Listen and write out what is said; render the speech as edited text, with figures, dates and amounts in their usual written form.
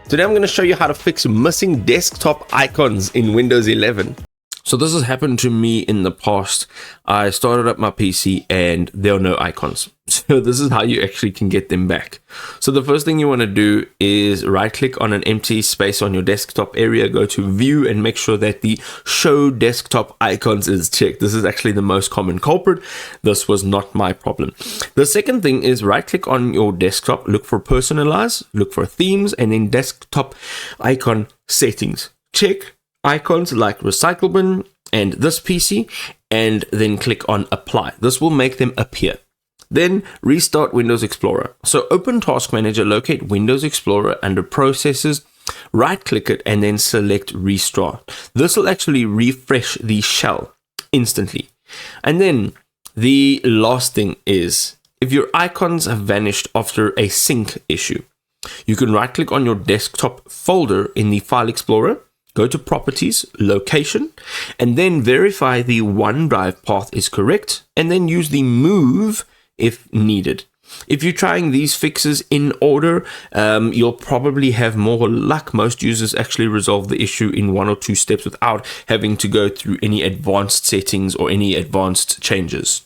Today I'm going to show you how to fix missing desktop icons in Windows 11. So this has happened to me in the past. I started up my PC and there are no icons. So this is how you actually can get them back. So the first thing you want to do is right click on an empty space on your desktop area, go to view and make sure that the show desktop icons is checked. This is actually the most common culprit. This was not my problem. The second thing is right click on your desktop, look for personalize, look for themes, and then desktop icon settings. Check icons like recycle bin and this PC, and then click on apply. This will make them appear. Then restart Windows Explorer. So open Task Manager, locate Windows Explorer under Processes, right click it, and then select Restart. This will actually refresh the shell instantly. And then the last thing is, if your icons have vanished after a sync issue, you can right click on your desktop folder in the File Explorer, go to Properties, Location, and then verify the OneDrive path is correct, and then use the Move if needed. If you're trying these fixes in order, you'll probably have more luck. Most users actually resolve the issue in 1 or 2 steps without having to go through any advanced settings or any advanced changes.